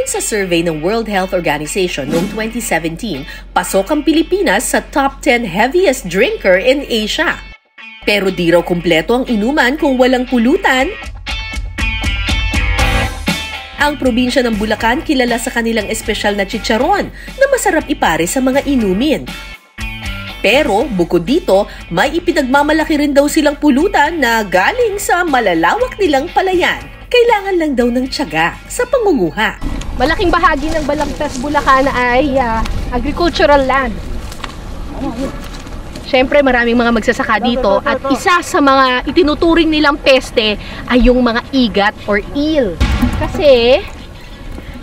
Ayon sa survey ng World Health Organization noong 2017, pasok ang Pilipinas sa top 10 heaviest drinker in Asia. Pero di raw kumpleto ang inuman kung walang pulutan. Ang probinsya ng Bulacan kilala sa kanilang espesyal na chicharon na masarap ipare sa mga inumin. Pero bukod dito, may ipinagmamalaki rin daw silang pulutan na galing sa malalawak nilang palayan. Kailangan lang daw ng tiyaga sa pangunguha. Malaking bahagi ng Balagtas, Bulacan ay agricultural land. Siyempre maraming mga magsasaka dito at isa sa mga itinuturing nilang peste ay yung mga igat or eel. Kasi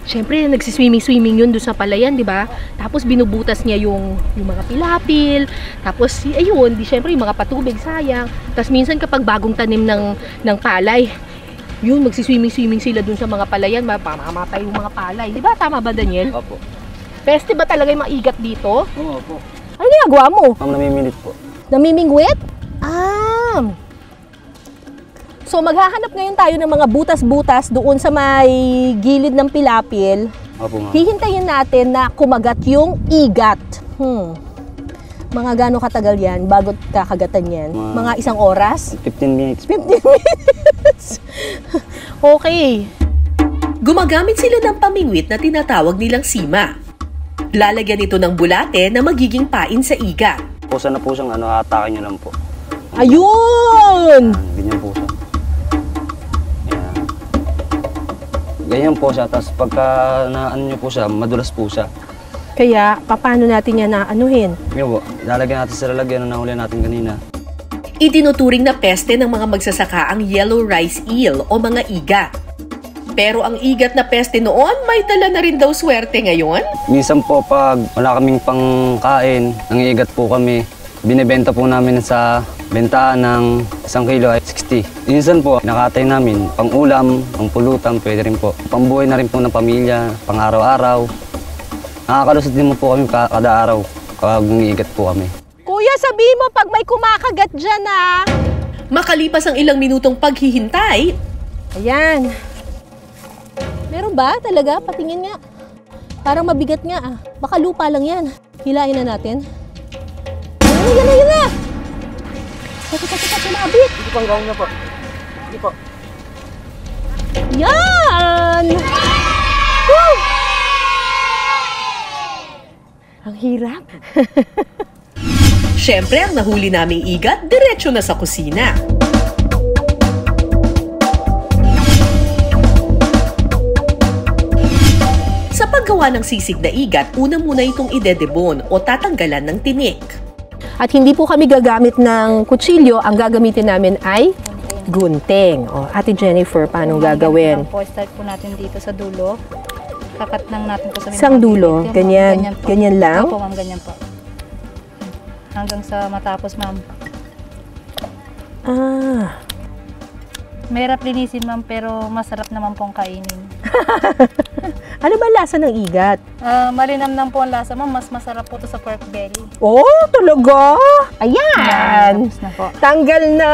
siyempre nagsiswimming yun doon sa palayan, di ba? Tapos binubutas niya yung mga pilapil. Tapos ayun, siyempre yung mga patubig sayang. Tapos minsan kapag bagong tanim ng palay, yun, magsiswimming sila dun sa mga palayan, mamamatay yung mga palay. Di ba? Tama ba, Daniel? Opo. Peste ba talaga yung mga igat dito? Oo, opo. Ano ginagawa mo? Ma'am, namimingwit po. Namimingwit? So, maghahanap ngayon tayo ng mga butas-butas doon sa may gilid ng pilapil. Opo, ma'am. Hihintayin natin na kumagat yung igat. Mga gaano katagal yan bago kakagatan yan? Mga isang oras? 15 minutes. 15 minutes? Okay. Gumagamit sila ng pamingwit na tinatawag nilang sima. Lalagyan ito ng bulate na magiging pain sa igat. Pusa na po siyang atake nyo lang po. Ayun! Ganyan po siya. Ayan. Ganyan po siya. Tapos pagka nyo po siya, madulas po siya. Kaya, paano natin yan naanuhin? Yun po, lalagyan natin sa lalagyan na nahuli natin kanina. Itinuturing na peste ng mga magsasaka ang yellow rice eel o mga igat. Pero ang igat na peste noon, may dala na rin daw swerte ngayon. Minsan po pag wala kaming pangkain, nangiigat po kami. Binibenta po namin sa bentaan ng 1 kilo ay 60. Minsan po, nakatay namin pang ulam, pang pulutan, pwede rin po. Pambuhay na rin po ng pamilya, pang araw-araw. Nakakalusot din mo po kami kada araw kapag nangiigat po kami. Kuya, sabihin mo pag may kumakagat dyan Makalipas ang ilang minutong paghihintay, Ayan. Meron ba talaga? Patingin nga. Parang mabigat nga Baka lupa lang yan. Hilain na natin. Yan na! Teka, sumabit. Hindi pang gawin na po. Hindi po. Yan! Woo! Ang hirap. syempre ang nahuli naming igat, diretso na sa kusina. Sa paggawa ng sisig na igat, una muna itong idedebon o tatanggalan ng tinik. At hindi po kami gagamit ng kutsilyo, ang gagamitin namin ay gunting. Ate Jennifer, paano gagawin? Start po natin dito sa dulo. Kakat lang natin po sa isang dulo, ganyan. Ganyan lang? Opo, ma'am, ganyan po. Hanggang sa matapos, ma'am. Mahirap linisin, ma'am, pero masarap naman pong kainin. Ano ba lasa ng igat? Malinamnam po ang lasa, ma'am. Mas masarap po to sa pork belly. Oh, talaga? Ayan! Tapos na po. Tanggal na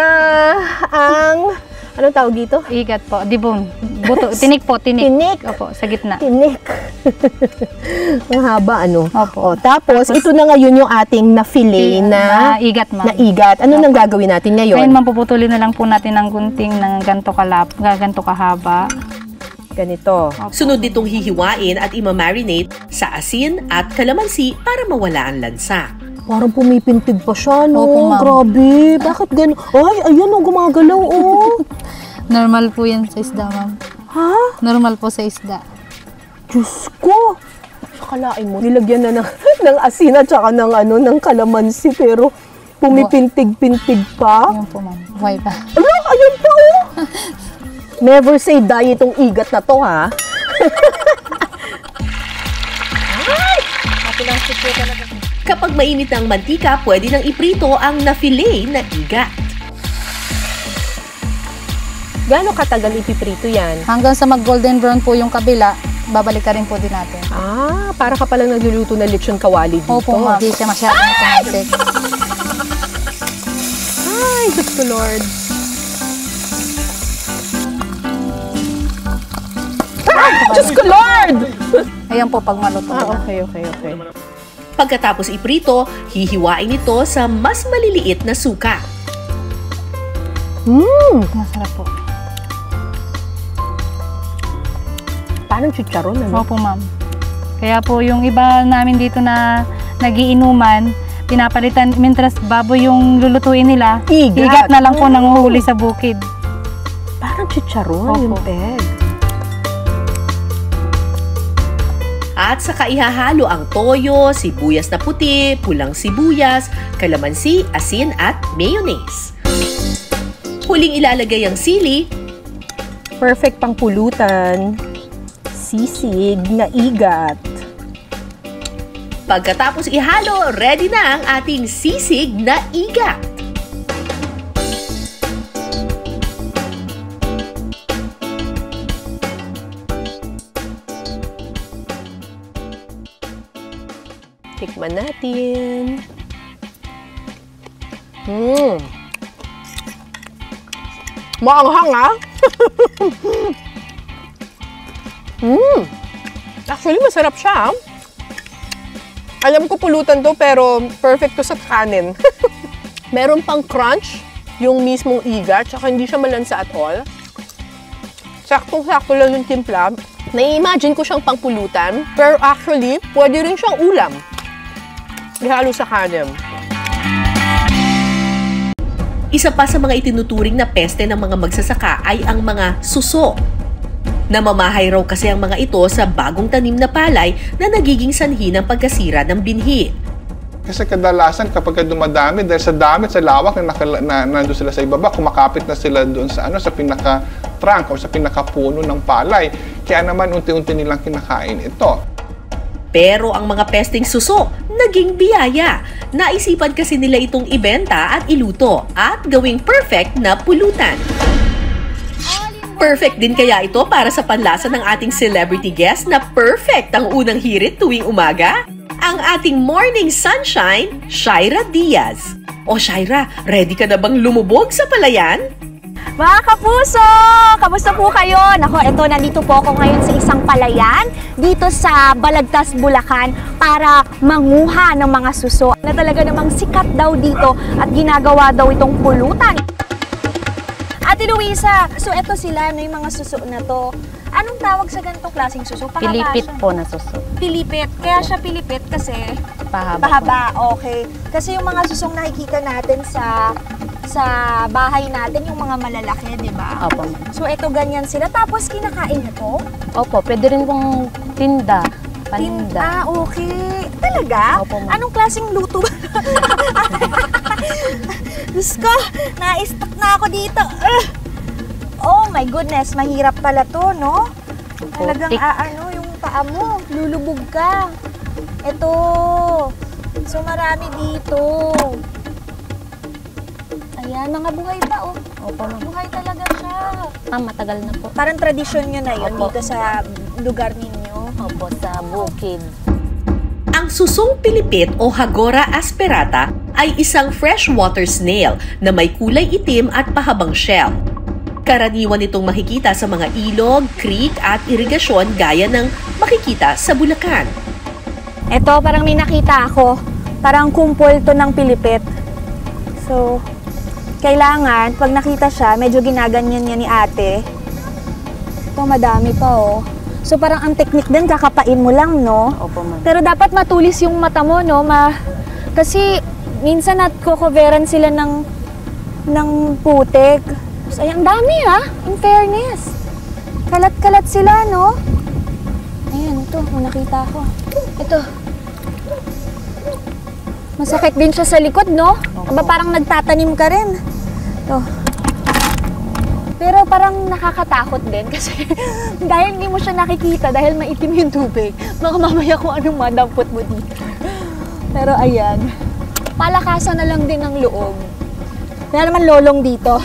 ang... Anong tawag dito? Igat po, dibon. Buto, tinik po, tinik. Tinik? Opo, sa gitna. Tinik. Ang haba, Opo. Tapos, ito na ngayon yung ating na-fillet na igat, ma'am. Na igat. Ano nang gagawin natin ngayon? Ngayon, ma'am, puputulin na lang po natin ng gunting ng ganto kahaba. Ganito. Opo. Sunod nitong hihiwain at imamarinate sa asin at kalamansi para mawala ang lansa. Parang pumipintig pa siya, no? Opo, ma'am. Grabe. Bakit gano'n? Ay, ayan, gumagalaw, Normal po yan sa isda, ma'am. Ha? Normal po sa isda. Diyos ko! Sakalain mo, nilagyan na ng asin at saka ng kalamansi, pero pumipintig-pintig pa. Ayun po, ma'am. Buhay pa. Ayun pa, Never say die itong igat na to, ha? Ay! Matilang po talaga. Kapag mainit ang mantika, pwede nang iprito ang na-fillet na igat. Gaano katagal ipiprito yan? Hanggang sa mag-golden brown po yung kabila, babalik ka rin po din natin. Para ka palang nagluluto ng lechon kawali dito. Opo, ma'am. Hindi siya masyadong tumansik. Ay, Diyos ko, Lord. Diyos ko, Lord! Ayan po pag maluto na. Okay. Pagkatapos iprito, hihiwain ito sa mas maliliit na suka. Masarap po. Parang chicharon, ano? Opo, ma'am. Kaya po yung iba namin dito na nagiinuman, pinapalitan, mientras baboy yung lulutuin nila, igat na lang po nanguhuli sa bukid. Parang chicharon yung Opo. peg. At saka ihahalo ang toyo, sibuyas na puti, pulang sibuyas, kalamansi, asin at mayonnaise. Huling ilalagay ang sili, Perfect pang pulutan. Sisig na igat. pagkatapos ihalo, ready na ang ating sisig na igat. Tikman natin. Maanghang, ah. Actually, masarap siya, ah. Alam ko pulutan to, pero perfect to sa kanin. Meron pang crunch, yung mismong igat, tsaka hindi siya malansa at all. Saktong-sakto lang yung timpla. Na-imagine ko siyang pangpulutan, pero actually, pwede rin siyang ulam. Ihalo sa kanin. Isa pa sa mga itinuturing na peste ng mga magsasaka ay ang mga suso. Namamahay raw kasi ang mga ito sa bagong tanim na palay na nagiging sanhi ng pagkasira ng binhi. Kasi kadalasan kapag dumadami, dahil sa dami sa lawak na nandun sila sa ibaba, kumakapit na sila doon sa sa pinaka-trunk o sa pinaka-puno ng palay. Kaya naman unti-unti nilang kinakain ito. Pero ang mga pesteng suso, naging biyaya. Naisipan kasi nila itong ibenta at iluto at gawing perfect na pulutan. Perfect din kaya ito para sa panlasa ng ating celebrity guest na perfect ang unang hirit tuwing umaga? Ang ating morning sunshine, Shaira Diaz. O Shaira, ready ka na bang lumubog sa palayan? Mga kapuso! Kamusta po kayo? Nako, eto, nandito po ako ngayon sa isang palayan dito sa Balagtas, Bulacan para manguha ng mga suso na talaga namang sikat daw dito at ginagawa daw itong pulutan. Ate Luisa, so eto sila, yung mga suso na to. Anong tawag sa ganitong klaseng suso? Pahaba Pilipit siya. po na suso. Pilipit. Kaya siya pilipit kasi Pahaba. pahaba. Okay. Kasi yung mga susong nakikita natin sa bahay natin, yung mga malalaki, di ba? Opo. So, ito ganyan sila. Tapos, kinakain na to? Opo, pwede rin pong tinda. Paninda. Okay. Talaga? Opo, ma'am. Anong klaseng luto ba? Diyos ko, na-stuck na ako dito. Oh my goodness, mahirap pala to, no? Talagang yung paa mo, lulubog ka. Ito. So, marami dito. Ayan, mga buhay pa, oh. Opo, ma'am. Buhay talaga siya. Matagal na po. Parang tradisyon nyo na yun Opo. dito sa lugar ninyo. Opo, sa bukid. Ang susong pilipit o Hagora asperata ay isang freshwater snail na may kulay itim at pahabang shell. Karaniwan itong makikita sa mga ilog, creek at irigasyon gaya ng makikita sa Bulacan. Ito, parang may nakita ako. Parang kumpol to ng pilipit. So, kailangan, pag nakita siya, medyo ginaganyan niya ni ate. Ito, madami pa, oh. So, parang ang technique din, kakapain mo lang, no? Opo, ma'am. Pero dapat matulis yung mata mo, no? Kasi, minsan nat-coveran sila ng putik. So, ay, ang dami, ha? In fairness. Kalat-kalat sila, no? Ayan, ito, nakita ko. Ito. Masakit din siya sa likod, no? Aba, parang nagtatanim ka rin. Ito. Pero parang nakakatakot din kasi dahil hindi mo siya nakikita, dahil maitim yung tubig, baka mamaya kung anong madampot mo dito. Pero ayan, palakasan na lang din ang loob. Kaya naman lolong dito.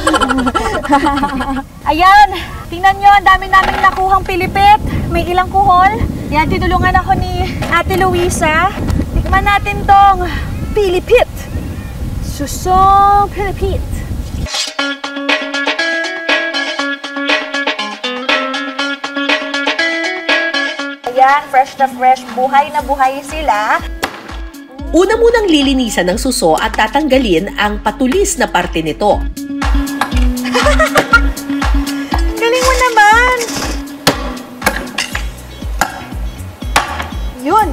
Ayan, tingnan nyo, ang dami naming nakuhang pilipit. May ilang kuhol. Yan, tinulungan ako ni Ate Luisa. Tikman natin tong pilipit. Susong pilipit. Ayan, fresh na fresh, buhay na buhay sila. Una munang lilinisan ng suso at tatanggalin ang patulis na parte nito. Galing mo naman! Yun!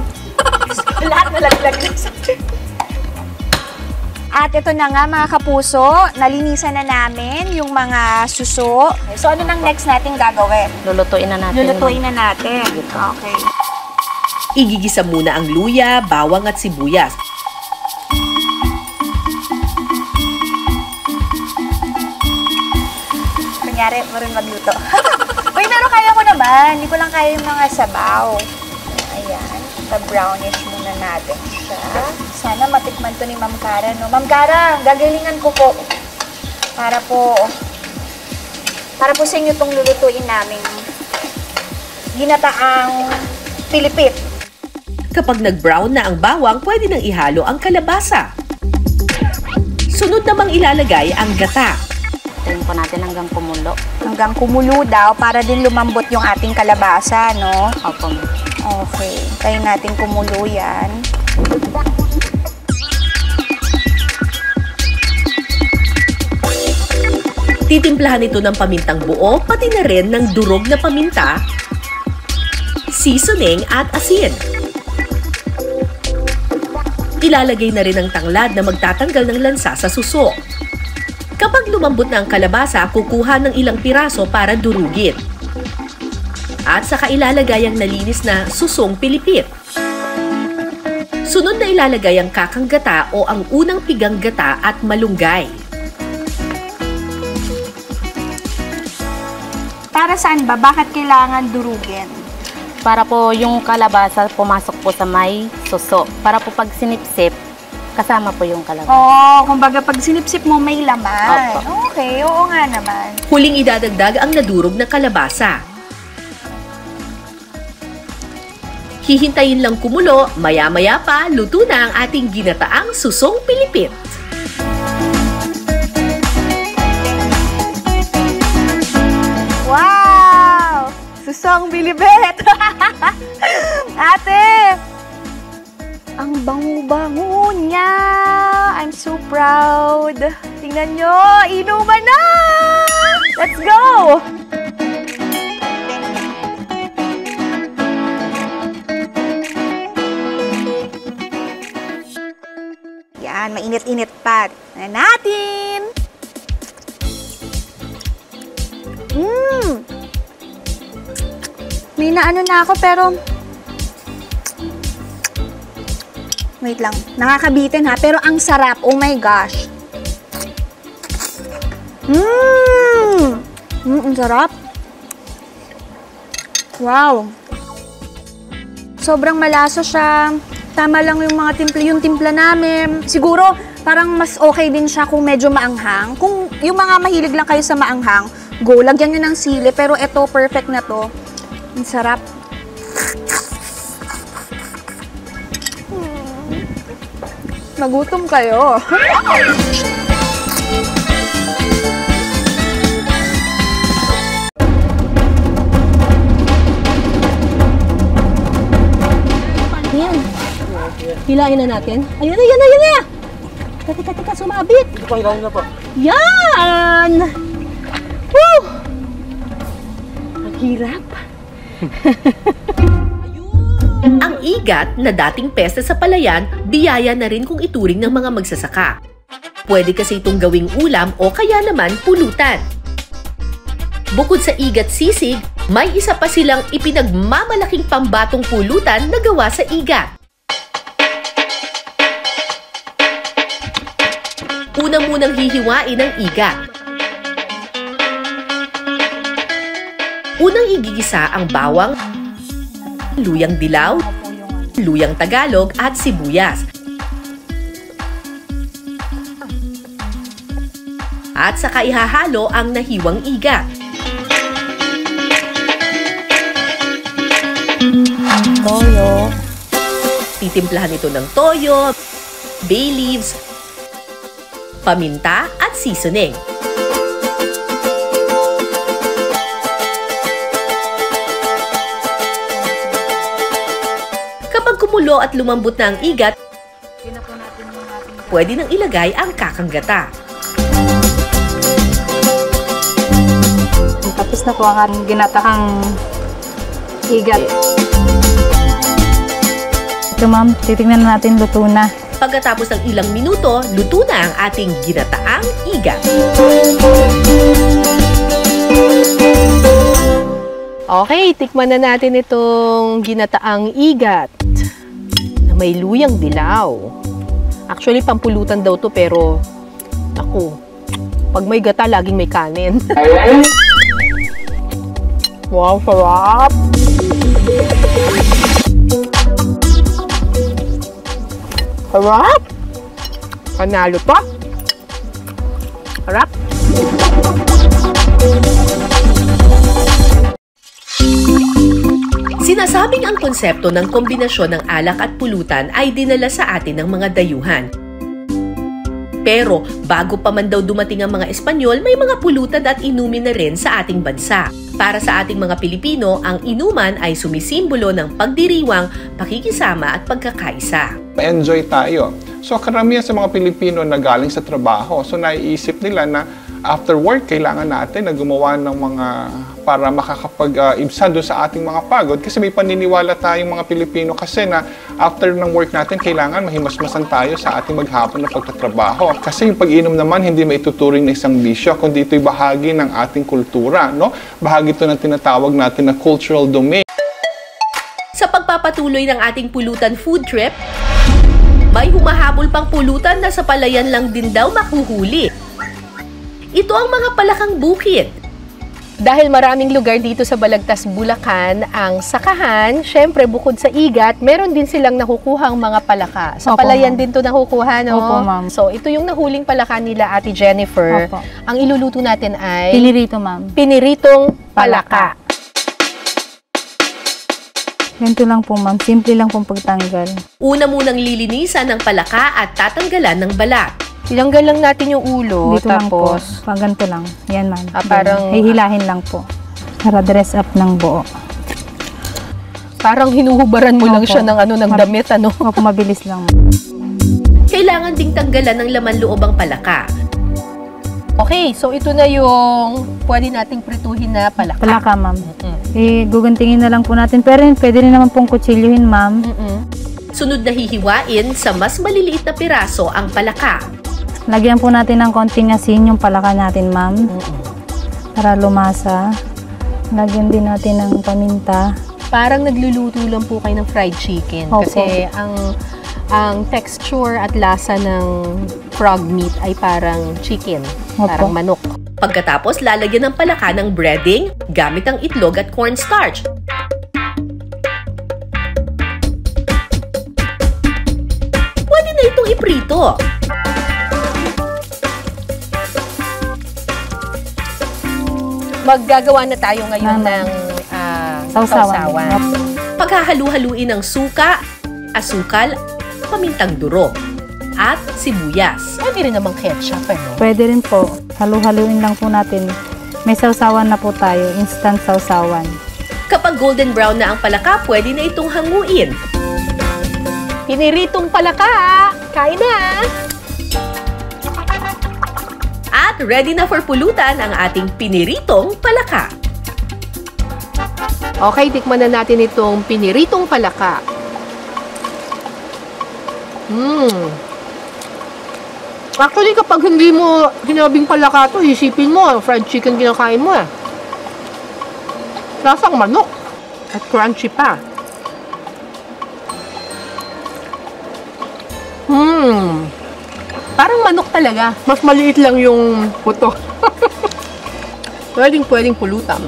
Lahat nalaglag na sa... At ito na nga mga kapuso, nalinisan na namin yung mga suso. So ano nang next natin gagawin? Lulutuin na natin. Lulutuin na natin. Okay. Igigisa muna ang luya, bawang at sibuyas. Kunyari, maroon magluto. Uy, pero kaya ko naman. Hindi ko lang kaya yung mga sabaw. Ayan. Pa-brownish muna natin siya. Sana matikman to ni Ma'am Cara, no? Ma'am Cara, gagalingan ko po. Para po sa inyo itong lulutuin namin. Ginataang Pilipit. Kapag nag-brown na ang bawang, pwede nang ihalo ang kalabasa. Sunod namang ilalagay ang gata. Tayin po natin hanggang kumulo. Hanggang kumulo daw para din lumambot yung ating kalabasa, no? Opo. Okay. Tayin natin kumulo yan. Titimplahan ito ng pamintang buo, pati na rin ng durog na paminta, seasoning at asin. Ilalagay na rin ang tanglad na magtatanggal ng lansa sa suso. Kapag lumambot na ang kalabasa, kukuha ng ilang piraso para durugin. At saka ilalagay ang nalinis na susong Pilipit. Sunod na ilalagay ang kakang gata o ang unang pigang gata at malunggay. Para saan ba? Bakit kailangan durugin? Para po yung kalabasa pumasok po sa may suso. Para po pag sinipsip, kasama po yung kalabasa. Oo, kumbaga pag sinipsip mo may laman. Opo. Okay, oo nga naman. Huling idadagdag ang nadurog na kalabasa. Hihintayin lang kumulo, maya-maya pa, luto na ang ating ginataang susong Pilipit. Wow! Susong Bilibet! Ate! Ang bango-bango niya! I'm so proud! Tingnan nyo! Inuman na! Let's go! Yan, mainit-init pa. Tingnan natin! May naano na ako pero wait lang. Nakakabitin ha, pero ang sarap. Oh my gosh. Ang sarap. Wow. Sobrang malasa siya. Tama lang yung mga timpla namin. Siguro parang mas okay din siya kung medyo maanghang. Kung yung mga mahilig lang kayo sa maanghang, go, lagyan nyo ng sili. Pero ito, perfect na to. Ang sarap. Magutom kayo. Yan. Hilain na natin. Ayun na! Teka, sumabit. Hilahin na po. Yan! Woo! Ang hirap. Ang igat na dating peste sa palayan, biyaya na rin kung ituring ng mga magsasaka. Pwede kasi itong gawing ulam o kaya naman pulutan. Bukod sa igat sisig, may isa pa silang ipinagmamalaking pambatong pulutan na gawa sa igat. Una munang hihiwain ang igat. Unang igigisa ang bawang, luyang dilaw, luyang Tagalog at sibuyas. At saka ihahalo ang nahiwang igat. Toyo. Titimplahan ito ng toyo, bay leaves, paminta at seasoning. kumulo at lumambot na ang igat, pwede nang ilagay ang kakanggata. Tapos na po ang ating ginatakang igat. Ito ma'am, titignan natin luto na. Pagkatapos ng ilang minuto, luto na ang ating ginataang igat. Okay, tikman na natin itong ginataang igat na may luyang dilaw. Actually, pampulutan daw to pero ako, pag may gata, laging may kanin. Wow, sarap! Sarap! Panalo pa! Sarap! Sinasabing ang konsepto ng kombinasyon ng alak at pulutan ay dinala sa atin ng mga dayuhan. Pero bago pa man daw dumating ang mga Espanyol, may mga pulutan at inumin na rin sa ating bansa. Para sa ating mga Pilipino, ang inuman ay sumisimbolo ng pagdiriwang, pakikisama at pagkakaisa. Enjoy tayo. So karamihan sa mga Pilipino na galing sa trabaho, so naiisip nila na after work, kailangan natin na gumawa ng mga para makakapag-ibsan doon sa ating mga pagod. Kasi may paniniwala tayong mga Pilipino kasi na after ng work natin, kailangan mahimasmasan tayo sa ating maghapon na pagtatrabaho. Kasi yung pag-inom naman, hindi maituturing na isang bisyo, kundi ito'y bahagi ng ating kultura. No? Bahagi ito ng tinatawag natin na cultural domain. Sa pagpapatuloy ng ating pulutan food trip, may humahabol pang pulutan na sa palayan lang din daw makuhuli. Ito ang mga palakang bukid. Dahil maraming lugar dito sa Balagtas, Bulacan, ang sakahan, syempre bukod sa igat, meron din silang nakukuhang mga palaka. Sa Opo, palayan ma'am. din to nakukuha, no? Opo, ma'am. So, ito yung nahuling palaka nila, Ate Jennifer. Opo. Ang iluluto natin ay Pinirito ma'am. piniritong palaka. Ganito lang po ma'am, simple lang pong pagtanggal. Una munang lilinisan ng palaka at tatanggalan ng balat. Ilanggal lang natin yung ulo, Dito lang po, tapos pag ganito lang. Yan ma'am. parang- hihilahin lang po. Para dress up ng buo. parang hinuhubaran mo lang Opo. siya ng ng damit, ano? Opo, mabilis lang. Kailangan ding tanggalan ng laman loob ang palaka. Okay, so ito na yung pwede nating prituhin na palaka. Palaka ma'am. Mm-mm. Guguntingin na lang po natin. Pero pwede rin naman pong kutsilyohin ma'am. Mm-mm. Sunod na hihiwain sa mas maliliit na piraso ang palaka. Lagyan po natin ng konting asin yung palaka natin ma'am. Para lumasa. Lagyan din natin ng paminta. Parang nagluluto lang po kayo ng fried chicken. Opo. Kasi ang texture at lasa ng frog meat ay parang chicken. Opo. Parang manok. Pagkatapos, lalagyan ng palaka ng breading gamit ang itlog at cornstarch. Pwede na itong iprito. Maggagawa na tayo ngayon ng Sausawan. Paghahalu-haluin ng suka, asukal, pamintang durog, at sibuyas. Pwede rin namang ketchup, ano? Pwede rin po. Halu-haluin lang po natin. May sausawan na po tayo. Instant sausawan. Kapag golden brown na ang palaka, pwede na itong hanguin. Piniritong palaka! Kain na! At ready na for pulutan ang ating piniritong palaka. Okay, tikman na natin itong piniritong palaka. Actually, kapag hindi mo sinabing palaka to, isipin mo, fried chicken kinakain mo eh. Lasang manok. At crunchy pa. Parang manok talaga. Mas maliit lang yung puto. Pwedeng pulutan.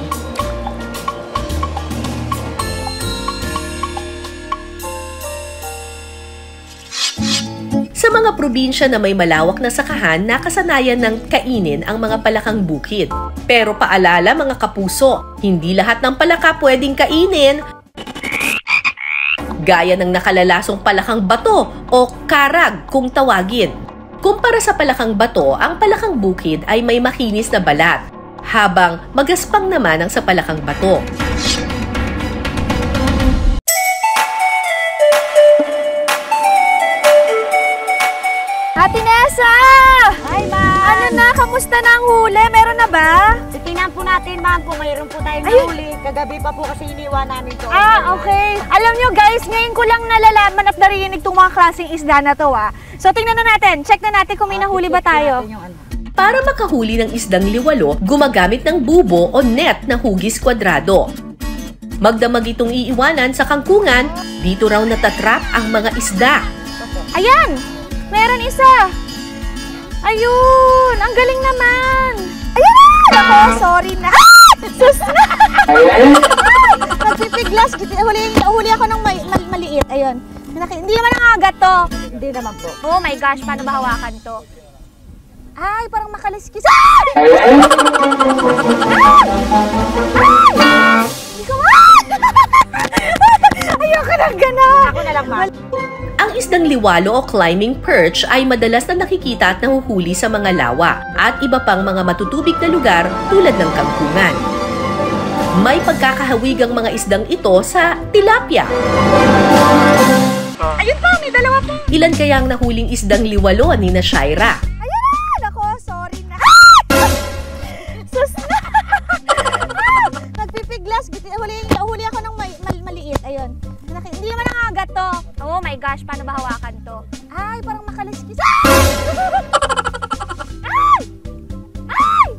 Sa mga probinsya na may malawak na sakahan, nakasanayan ng kainin ang mga palakang bukid. Pero paalala mga kapuso, hindi lahat ng palaka pwedeng kainin. Gaya ng nakalalasong palakang bato o karag kung tawagin. Kumpara sa palakang bato, ang palakang bukid ay may makinis na balat, habang magaspang naman ang sa palakang bato. Kamusta na ang huli? Meron na ba? Tingnan po natin, ma'am, kung mayroon po tayong nahuli. Kagabi pa po kasi iniwan namin to. Okay. Alam nyo guys, ngayon ko lang nalalaman at narinig itong mga klaseng isda na to So tingnan na natin, check na natin kung may nahuli ba tayo. Para makahuli ng isdang liwalo, gumagamit ng bubo o net na hugis kwadrado. Magdamag itong iiwanan sa kangkungan, dito raw natatrap ang mga isda. Ayan! Meron isa! Ayun! Ang galing naman! Ayan! Ako, sorry na! Sus na! Nagpipiglas. Huli ako ng maliit. Ayun. Hindi naman nangagat to. Hindi naman po. Oh my gosh, paano ba hawakan to? Ay, parang makaliskis. Ayoko nang gano'n. Ako na lang, ma'am. Ang isdang liwalo o climbing perch ay madalas na nakikita at nahuhuli sa mga lawa at iba pang mga matutubig na lugar tulad ng kangkungan. May pagkakahawig ang mga isdang ito sa tilapia. Ayun pa, may dalawa pa. Ilan kaya ang nahuling isdang liwalo ni na Shaira? Ayan! Ako, sorry na. Sus na! Nagpipiglas. Huli ako ng maliit. Ayun. Hindi naman nangagat to. Oh my gosh, paano ba hawakan to? Ay, parang makaliskis. Ay! Ay!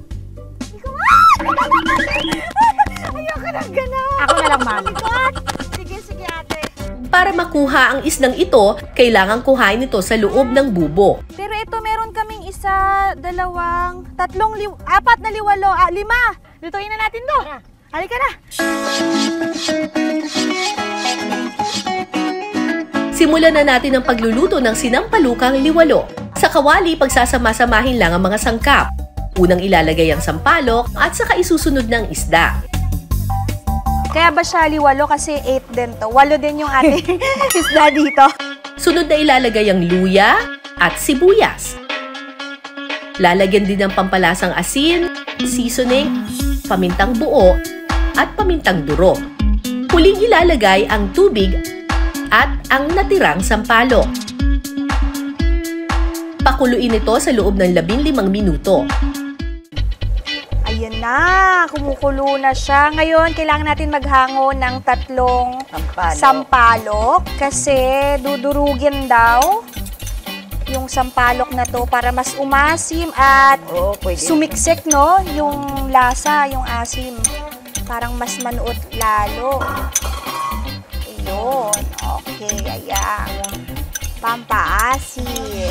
Ayoko nang gano'n. Ako na lang, ma'am. Sige, ate. Para makuha ang isdang ito, kailangang kuhain ito sa loob ng bubo. Pero ito, meron kaming isa, dalawang, tatlong, apat na liwalo, lima. Lutuin na natin to. Halika na. Simulan na natin ang pagluluto ng sinampalukang liwalo. Sa kawali, pagsasama-samahin lang ang mga sangkap. Unang ilalagay ang sampalok at saka isusunod ng isda. Kaya ba siya liwalo? Kasi 8 din to. 8 din yung ating isda dito. Sunod na ilalagay ang luya at sibuyas. Lalagyan din ng pampalasang asin, seasoning, pamintang buo, at pamintang duro. Huling ilalagay ang tubig at ang natirang sampalok. Pakuluin ito sa loob ng 15 minuto. Ayan na, kumukulo na siya. Ngayon, kailangan natin maghango ng 3 sampalok kasi dudurugin daw yung sampalok na to para mas umasim at sumiksik, no? Yung lasa, yung asim. Parang mas manuot lalo. Ayun. Okay, ayan. Pampaasim.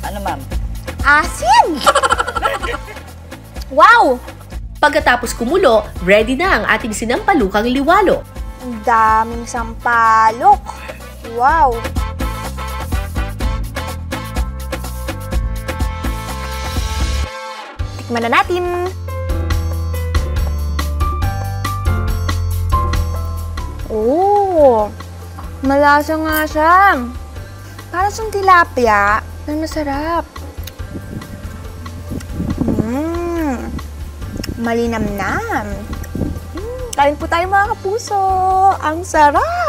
Ano, ma'am? Asim! Wow! Pagkatapos kumulo, ready na ang ating sinampalukang liwalo. Ang daming sampalok. Wow! Tikman na natin. Oh! Malasa nga siya. Para sa tilapia na masarap. Malinamnam. Kain po tayo mga kapuso. Ang sarap!